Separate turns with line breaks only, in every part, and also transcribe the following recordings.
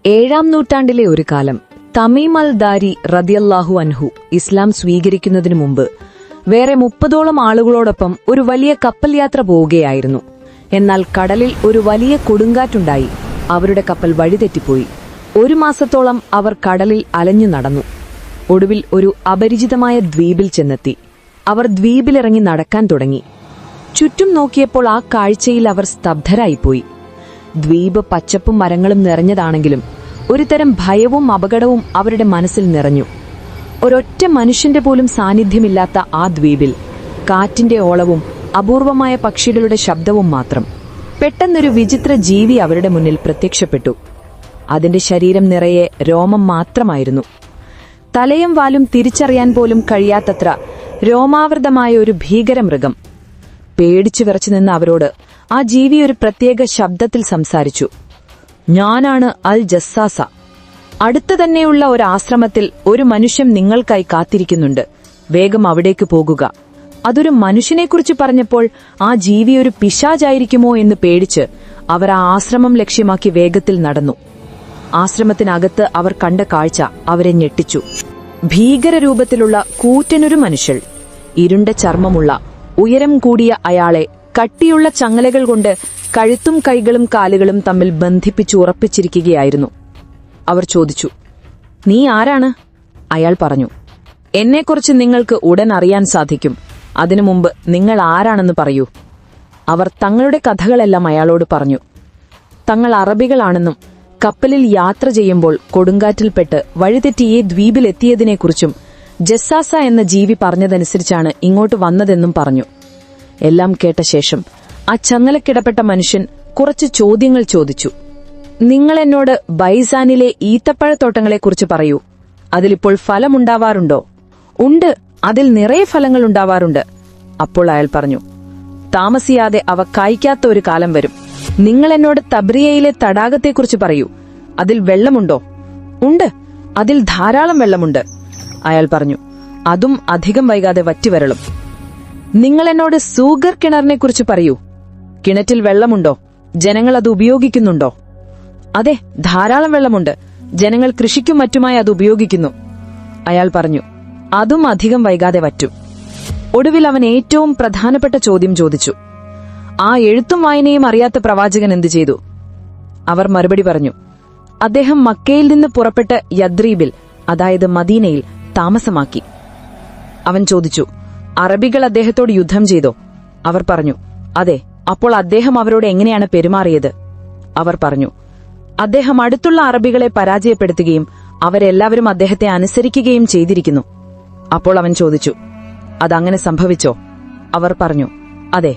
ഏഴാം നൂറ്റാണ്ടിലെ ഒരു കാലം തമീം അൽ ദാരി റദിയല്ലാഹു അൻഹു ഇസ്ലാം സ്വീകരിക്കുന്നതിനു മുമ്പ് വേറെ 30ഓളം ആളുകളോടൊപ്പം ഒരു വലിയ കപ്പൽ യാത്ര പോവുകയായിരുന്നു. എന്നാൽ കടലിൽ ഒരു വലിയ കൊടുങ്കാറ്റുണ്ടായി. അവരുടെ കപ്പൽ വഴിതെറ്റിപ്പോയി. 1 മാസത്തോളം അവർ കടലിൽ അലഞ്ഞു നടന്നു. ഒടുവിൽ ഒരു അപരിചിതമായ ദ്വീപിൽ ചെന്നെത്തി. അവർ ദ്വീപിലിറങ്ങി നടക്കാൻ തുടങ്ങി. ചുറ്റും നോക്കിയപ്പോൾ ആ കാഴ്ചയിൽ അവർ സ്തബ്ധരായിപ്പോയി. ദ്വീപ് പച്ചപ്പും മരങ്ങളും നിറഞ്ഞതാണെങ്കിലും ഒരുതരം ഭയവും അപകടവും അവരുടെ മനസ്സിൽ നിറഞ്ഞു. ഒരൊറ്റ മനുഷ്യന്റെ പോലും സാന്നിധ്യമില്ലാത്ത ആ ദ്വീപിൽ കാറ്റിന്റെ ഓളവും അപൂർവമായ പക്ഷികളുടെ ശബ്ദവും മാത്രം. പെട്ടെന്നൊരു വിചിത്ര ജീവി അവരുടെ മുന്നിൽ പ്രത്യക്ഷപ്പെട്ടു. അതിന്റെ ശരീരം നിറയെ രോമം മാത്രമായിരുന്നു. തലയും വാലും തിരിച്ചറിയാൻ പോലും കഴിയാത്തത്ര രോമാവൃതമായ ഒരു ഭീകരമൃഗം. പേടിച്ചു വിറച്ചു നിന്ന അവരോട് ആ ജീവി ഒരു പ്രത്യേക ശബ്ദത്തിൽ സംസാരിച്ചു. ഞാനാണ് അൽ ജസ്സാസ. അടുത്തു തന്നെയുള്ള ഒരു ആശ്രമത്തിൽ ഒരു മനുഷ്യൻ നിങ്ങൾക്കായി കാത്തിരിക്കുന്നുണ്ട്. വേഗം അവിടേക്ക് പോകുക. അതൊരു മനുഷ്യനെക്കുറിച്ച് പറഞ്ഞപ്പോൾ ആ ജീവി ഒരു പിശാചായിരിക്കുമോ എന്ന് പേടിച്ച് അവർ ആ ആശ്രമം ലക്ഷ്യമാക്കി വേഗത്തിൽ നടന്നു. ആശ്രമത്തിനകത്ത് അവർ കണ്ട കാഴ്ച അവരെ ഞെട്ടിച്ചു. ഭീകരരൂപത്തിലുള്ള കൂറ്റനൊരു മനുഷ്യൻ, ഇരുണ്ട ചർമ്മമുള്ള, ഉയരം കൂടിയ അയാളെ കട്ടിയുള്ള ചങ്ങലകൾ കൊണ്ട് കഴുത്തും കൈകളും കാലുകളും തമ്മിൽ ബന്ധിപ്പിച്ചു ഉറപ്പിച്ചിരിക്കുകയായിരുന്നു. അവർ ചോദിച്ചു, നീ ആരാണ്? അയാൾ പറഞ്ഞു, എന്നെക്കുറിച്ച് നിങ്ങൾക്ക് ഉടൻ അറിയാൻ സാധിക്കും. അതിനു മുമ്പ് നിങ്ങൾ ആരാണെന്ന് പറയൂ. അവർ തങ്ങളുടെ കഥകളെല്ലാം അയാളോട് പറഞ്ഞു. തങ്ങൾ അറബികളാണെന്നും കപ്പലിൽ യാത്ര ചെയ്യുമ്പോൾ കൊടുങ്കാറ്റിൽപ്പെട്ട് വഴിതെറ്റിയെ ദ്വീപിലെത്തിയതിനെക്കുറിച്ചും ജസ്സാസ എന്ന ജീവി പറഞ്ഞതനുസരിച്ചാണ് ഇങ്ങോട്ട് വന്നതെന്നും പറഞ്ഞു. എല്ലാം കേട്ട ശേഷം ആ ചങ്ങലക്കിടപ്പെട്ട മനുഷ്യൻ കുറച്ച് ചോദ്യങ്ങൾ ചോദിച്ചു. നിങ്ങൾ എന്നോട് ബൈസാനിലെ ഈത്തപ്പഴത്തോട്ടങ്ങളെക്കുറിച്ച് പറയൂ. അതിലിപ്പോൾ ഫലമുണ്ടാവാറുണ്ടോ? ഉണ്ട്, അതിൽ നിറയെ ഫലങ്ങൾ ഉണ്ടാവാറുണ്ട്. അപ്പോൾ അയാൾ പറഞ്ഞു, താമസിയാതെ അവ കായ്ക്കാത്ത ഒരു കാലം വരും. നിങ്ങൾ എന്നോട് തബ്രിയയിലെ തടാകത്തെക്കുറിച്ച് പറയൂ. അതിൽ വെള്ളമുണ്ടോ? ഉണ്ട്, അതിൽ ധാരാളം വെള്ളമുണ്ട്. അയാൾ പറഞ്ഞു, അതും അധികം വൈകാതെ വറ്റിവരളും. നിങ്ങൾ എന്നോട് സൂഗർ കിണറിനെക്കുറിച്ച് പറയൂ. കിണറ്റിൽ വെള്ളമുണ്ടോ? ജനങ്ങൾ അത് ഉപയോഗിക്കുന്നുണ്ടോ? അതെ, ധാരാളം വെള്ളമുണ്ട്. ജനങ്ങൾ കൃഷിക്കും മറ്റുമായി അത് ഉപയോഗിക്കുന്നു. അയാൾ പറഞ്ഞു, അതും അധികം വൈകാതെ വറ്റും. ഒടുവിൽ അവൻ ഏറ്റവും പ്രധാനപ്പെട്ട ചോദ്യം ചോദിച്ചു. ആ എഴുത്തും വായനയും അറിയാത്ത പ്രവാചകൻ എന്തു ചെയ്തു? അവർ മറുപടി പറഞ്ഞു, അദ്ദേഹം മക്കയിൽ നിന്ന് പുറപ്പെട്ട് യദ്രീബിൽ, അതായത് മദീനയിൽ താമസമാക്കി. അവൻ ചോദിച്ചു, അറബികൾ അദ്ദേഹത്തോട് യുദ്ധം ചെയ്തോ? അവർ പറഞ്ഞു, അതെ. അപ്പോൾ അദ്ദേഹം അവരോട് എങ്ങനെയാണ് പെരുമാറിയത്? അവർ പറഞ്ഞു, അദ്ദേഹം അടുത്തുള്ള അറബികളെ പരാജയപ്പെടുത്തുകയും അവരെല്ലാവരും അദ്ദേഹത്തെ അനുസരിക്കുകയും ചെയ്തിരിക്കുന്നു. അപ്പോൾ അവൻ ചോദിച്ചു, അതങ്ങനെ സംഭവിച്ചോ? അവർ പറഞ്ഞു, അതെ.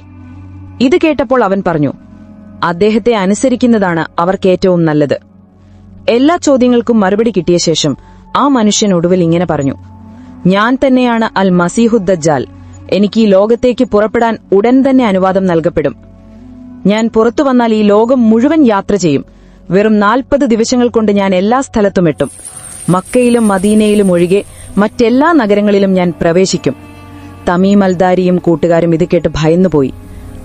ഇത് കേട്ടപ്പോൾ അവൻ പറഞ്ഞു, അദ്ദേഹത്തെ അനുസരിക്കുന്നതാണ് അവർക്കേറ്റവും നല്ലത്. എല്ലാ ചോദ്യങ്ങൾക്കും മറുപടി കിട്ടിയ ശേഷം ആ മനുഷ്യൻ ഒടുവിൽ ഇങ്ങനെ പറഞ്ഞു, ഞാൻ തന്നെയാണ് അൽ മസീഹുദ്ദജ്ജാൽ. എനിക്ക് ഈ ലോകത്തേക്ക് പുറപ്പെടാൻ ഉടൻ തന്നെ അനുവാദം നൽകപ്പെടും. ഞാൻ പുറത്തു വന്നാൽ ഈ ലോകം മുഴുവൻ യാത്ര ചെയ്യും. വെറും 40 ദിവസങ്ങൾ കൊണ്ട് ഞാൻ എല്ലാ സ്ഥലത്തും എത്തും. മക്കയിലും മദീനയിലും ഒഴികെ മറ്റെല്ലാ നഗരങ്ങളിലും ഞാൻ പ്രവേശിക്കും. തമീം അൽദാരിയും കൂട്ടുകാരും ഇത് കേട്ട് ഭയന്നുപോയി.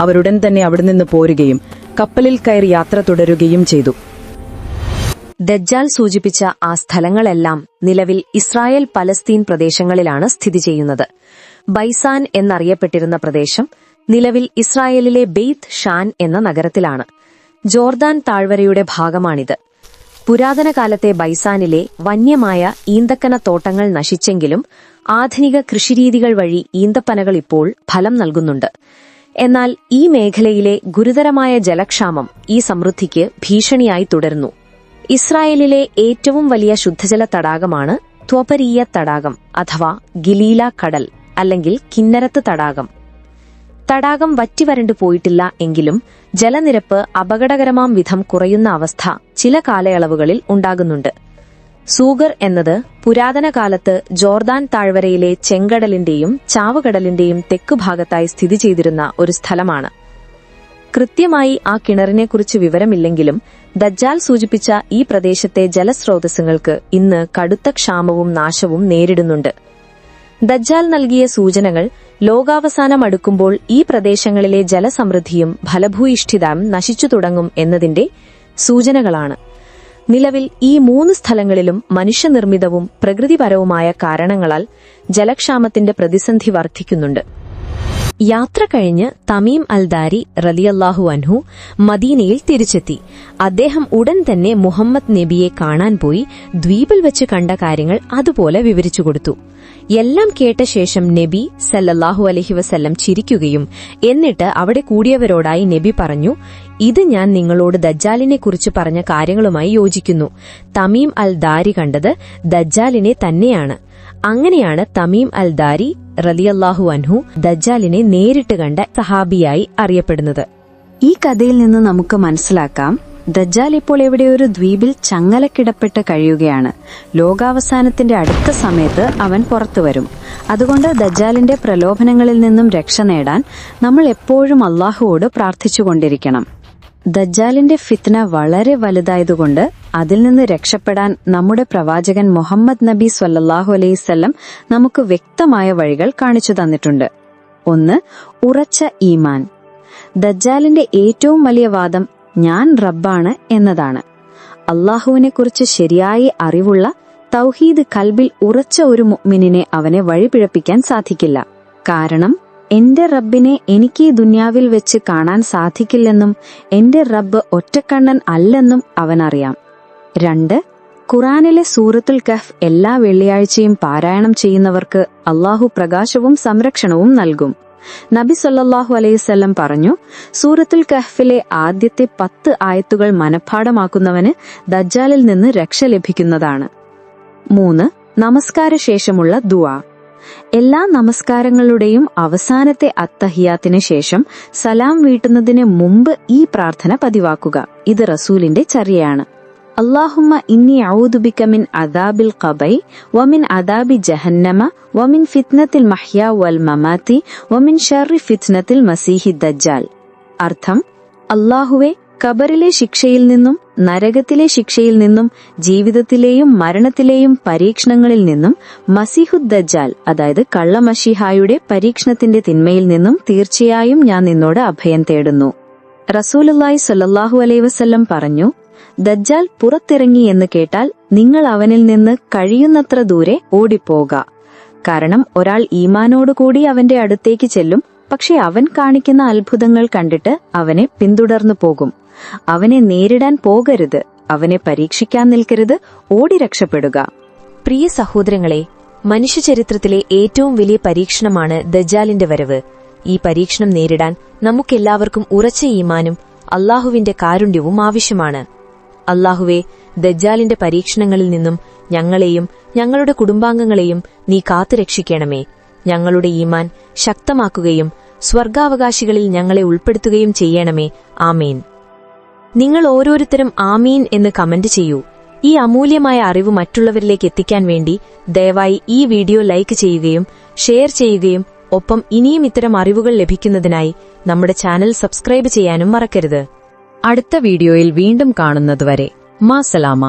അവരുടൻ തന്നെ അവിടെ നിന്ന് പോരുകയും കപ്പലിൽ കയറി യാത്ര തുടരുകയും ചെയ്തു. ദജ്ജാൽ സൂചിപ്പിച്ച ആ സ്ഥലങ്ങളെല്ലാം നിലവിൽ ഇസ്രായേൽ പലസ്തീൻ പ്രദേശങ്ങളിലാണ് സ്ഥിതി ചെയ്യുന്നത്. ബൈസാൻ എന്നറിയപ്പെട്ടിരുന്ന പ്രദേശം നിലവിൽ ഇസ്രായേലിലെ ബെയ്ത്ത് ഷാൻ എന്ന നഗരത്തിലാണ്. ജോർദാൻ താഴ്വരയുടെ ഭാഗമാണിത്. പുരാതന കാലത്തെ ബൈസാനിലെ വന്യമായ ഈന്തക്കന തോട്ടങ്ങൾ നശിച്ചെങ്കിലും ആധുനിക കൃഷിരീതികൾ വഴി ഈന്തപ്പനകൾ ഇപ്പോൾ ഫലം നൽകുന്നുണ്ട്. എന്നാൽ ഈ മേഖലയിലെ ഗുരുതരമായ ജലക്ഷാമം ഈ സമൃദ്ധിക്ക് ഭീഷണിയായി തുടരുന്നു. ഇസ്രായേലിലെ ഏറ്റവും വലിയ ശുദ്ധജല തടാകമാണ് ത്വപരീയ തടാകം അഥവാ ഗലീല കടൽ അല്ലെങ്കിൽ കിന്നരത്ത് തടാകം. തടാകം വറ്റിവരണ്ടു പോയിട്ടില്ല എങ്കിലും ജലനിരപ്പ് അപകടകരമാം വിധം കുറയുന്ന അവസ്ഥ ചില കാലയളവുകളിൽ ഉണ്ടാകുന്നുണ്ട്. സൂഗർ എന്നത് പുരാതന കാലത്ത് ജോർദാൻ താഴ്വരയിലെ ചെങ്കടലിന്റെയും ചാവുകടലിന്റെയും തെക്കുഭാഗത്തായി സ്ഥിതി ചെയ്തിരുന്ന ഒരു സ്ഥലമാണ്. കൃത്യമായി ആ കിണറിനെക്കുറിച്ച് വിവരമില്ലെങ്കിലും ദജ്ജാൽ സൂചിപ്പിച്ച ഈ പ്രദേശത്തെ ജലസ്രോതസ്സുകൾക്ക് ഇന്ന് കടുത്ത ക്ഷാമവും നാശവും നേരിടുന്നുണ്ട്. ദജ്ജാൽ നൽകിയ സൂചനകൾ ലോകാവസാനം അടുക്കുമ്പോൾ ഈ പ്രദേശങ്ങളിലെ ജലസമൃദ്ധിയും ഫലഭൂയിഷ്ഠിതയും നശിച്ചു തുടങ്ങും എന്നതിന്റെ സൂചനകളാണ്. നിലവിൽ ഈ 3 സ്ഥലങ്ങളിലും മനുഷ്യനിർമ്മിതവും പ്രകൃതിപരവുമായ കാരണങ്ങളാൽ ജലക്ഷാമത്തിന്റെ പ്രതിസന്ധി വർദ്ധിക്കുന്നുണ്ട്. യാത്ര കഴിഞ്ഞ് തമീം അൽദാരി റളിയല്ലാഹു അൻഹു മദീനയിൽ തിരിച്ചെത്തി. അദ്ദേഹം ഉടൻ തന്നെ മുഹമ്മദ് നബിയെ കാണാൻ പോയി ദ്വീപിൽ വെച്ച് കണ്ട കാര്യങ്ങൾ അതുപോലെ വിവരിച്ചുകൊടുത്തു. എല്ലാം കേട്ട ശേഷം നബി സല്ലല്ലാഹു അലൈഹി വസല്ലം ചിരിക്കുകയും എന്നിട്ട് അവിടെ കൂടിയവരോടായി നബി പറഞ്ഞു, ഇത് ഞാൻ നിങ്ങളോട് ദജ്ജാലിനെക്കുറിച്ച് പറഞ്ഞ കാര്യങ്ങളുമായി യോജിക്കുന്നു. തമീം അൽദാരി കണ്ടത് ദജ്ജാലിനെ തന്നെയാണ്. അങ്ങനെയാണ് തമീം അൽദാരി റളിയല്ലാഹു അൻഹു ദജ്ജാലിനെ നേരിട്ട് കണ്ട സഹാബിയായി അറിയപ്പെടുന്നത്.
ഈ കഥയിൽ നിന്ന് നമുക്ക് മനസ്സിലാക്കാം, ദജ്ജാൽ ഇപ്പോൾ എവിടെയൊരു ദ്വീപിൽ ചങ്ങലക്കിടപ്പെട്ട് കഴിയുകയാണ്. ലോകാവസാനത്തിന്റെ അടുത്ത സമയത്ത് അവൻ പുറത്തുവരും. അതുകൊണ്ട് ദജ്ജാലിന്റെ പ്രലോഭനങ്ങളിൽ നിന്നും രക്ഷ നേടാൻ നമ്മൾ എപ്പോഴും അല്ലാഹുവോട് പ്രാർത്ഥിച്ചുകൊണ്ടിരിക്കണം. ദജ്ജാലിന്റെ ഫിത്ന വളരെ വലുതായതുകൊണ്ട് അതിൽ നിന്ന് രക്ഷപ്പെടാൻ നമ്മുടെ പ്രവാചകൻ മുഹമ്മദ് നബി സ്വല്ലല്ലാഹു അലൈഹിവസല്ലം നമുക്ക് വ്യക്തമായ വഴികൾ കാണിച്ചു തന്നിട്ടുണ്ട്. 1. ഉറച്ച ഈമാൻ. ദജ്ജാലിന്റെ ഏറ്റവും വലിയ വാദം ഞാൻ റബ്ബാണ് എന്നതാണ്. അല്ലാഹുവിനെക്കുറിച്ച് ശരിയായി അറിവുള്ള തൗഹീദ് കൽബിൽ ഉറച്ച ഒരു മുഅ്മിനിനെ അവനെ വഴിപിഴപ്പിക്കാൻ സാധിക്കില്ല. കാരണം എന്റെ റബ്ബിനെ എനിക്ക് ഈ ദുനിയാവിൽ വെച്ച് കാണാൻ സാധിക്കില്ലെന്നും എന്റെ റബ്ബ് ഒറ്റക്കണ്ണൻ അല്ലെന്നും അവനറിയാം. 2. ഖുർആനിലെ സൂറത്തുൽ കഹ്ഫ് എല്ലാ വെള്ളിയാഴ്ചയും പാരായണം ചെയ്യുന്നവർക്ക് അല്ലാഹു പ്രകാശവും സംരക്ഷണവും നൽകും. നബി സല്ലല്ലാഹു അലൈഹി വസല്ലം പറഞ്ഞു, സൂറത്തുൽ കഹ്ഫിലെ ആദ്യത്തെ 10 ആയത്തുകൾ മനഃപ്പാഠമാക്കുന്നവന് ദജ്ജാലിൽ നിന്ന് രക്ഷ ലഭിക്കുന്നതാണ്. 3. നമസ്കാരശേഷമുള്ള ദുആ. എല്ലാ നമസ്കാരങ്ങളുടെയും അവസാനത്തെ അത്തഹിയാത്തിന് ശേഷം സലാം വീട്ടുന്നതിന് മുമ്പ് ഈ പ്രാർത്ഥന പതിവാക്കുക. ഇത് റസൂലിന്റെ ചര്യയാണ്. അല്ലാഹുമ്മ ഇന്നി അഊദു ബിക മിൻ അദാബിൽ ഖബൈ വമിൻ അദാബി ജഹന്നമ വമിൻ ഫിത്നത്തിൽ മഹ്യാ വൽ മമാതി വമിൻ ശർരി ഫിത്നത്തിൽ മസീഹി ദജ്ജാൽ. അർത്ഥം, അല്ലാഹുവേ, ഖബറിലെ ശിക്ഷയിൽ നിന്നും നരകത്തിലെ ശിക്ഷയിൽ നിന്നും ജീവിതത്തിലെയും മരണത്തിലെയും പരീക്ഷണങ്ങളിൽ നിന്നും മസീഹുദ് ദജ്ജാൽ അതായത് കള്ളമശീഹായുടെ പരീക്ഷണത്തിന്റെ തിന്മയിൽ നിന്നും തീർച്ചയായും ഞാൻ നിന്നോട് അഭയം തേടുന്നു. റസൂലുള്ളാഹി സ്വല്ലല്ലാഹു അലൈഹി വസല്ലം പറഞ്ഞു, ദജ്ജാൽ പുറത്തിറങ്ങി എന്ന് കേട്ടാൽ നിങ്ങൾ അവനിൽ നിന്ന് കഴിയുന്നത്ര ദൂരെ ഓടിപ്പോക. കാരണം ഒരാൾ ഈമാനോടുകൂടി അവന്റെ അടുത്തേക്ക് ചെല്ലും, പക്ഷെ അവൻ കാണിക്കുന്ന അത്ഭുതങ്ങൾ കണ്ടിട്ട് അവനെ പിന്തുടർന്നു പോകും. അവനെ നേരിടാൻ പോകരുത്, അവനെ പരീക്ഷിക്കാൻ നിൽക്കരുത്, ഓടി രക്ഷപ്പെടുക.
പ്രിയ സഹോദരങ്ങളെ, മനുഷ്യചരിത്രത്തിലെ ഏറ്റവും വലിയ പരീക്ഷണമാണ് ദജ്ജാലിന്റെ വരവ്. ഈ പരീക്ഷണം നേരിടാൻ നമുക്കെല്ലാവർക്കും ഉറച്ച ഈമാനും അല്ലാഹുവിന്റെ കാരുണ്യവും ആവശ്യമാണ്. അല്ലാഹുവേ, ദജ്ജാലിന്റെ പരീക്ഷണങ്ങളിൽ നിന്നും ഞങ്ങളെയും ഞങ്ങളുടെ കുടുംബാംഗങ്ങളെയും നീ കാത്തുരക്ഷിക്കണമേ. ഞങ്ങളുടെ ഈമാൻ ശക്തമാക്കുകയും സ്വർഗാവകാശികളിൽ ഞങ്ങളെ ഉൾപ്പെടുത്തുകയും ചെയ്യണമേ. ആമീൻ. നിങ്ങൾ ഓരോരുത്തരും ആമീൻ എന്ന് കമന്റ് ചെയ്യൂ. ഈ അമൂല്യമായ അറിവ് മറ്റുള്ളവരിലേക്ക് എത്തിക്കാൻ വേണ്ടി ദയവായി ഈ വീഡിയോ ലൈക്ക് ചെയ്യുകയും ഷെയർ ചെയ്യുകയും ഒപ്പം ഇനിയും ഇത്തരം അറിവുകൾ ലഭിക്കുന്നതിനായി നമ്മുടെ ചാനൽ സബ്സ്ക്രൈബ് ചെയ്യാനും മറക്കരുത്. അടുത്ത വീഡിയോയിൽ വീണ്ടും കാണുന്നതുവരെ മാസലാമ.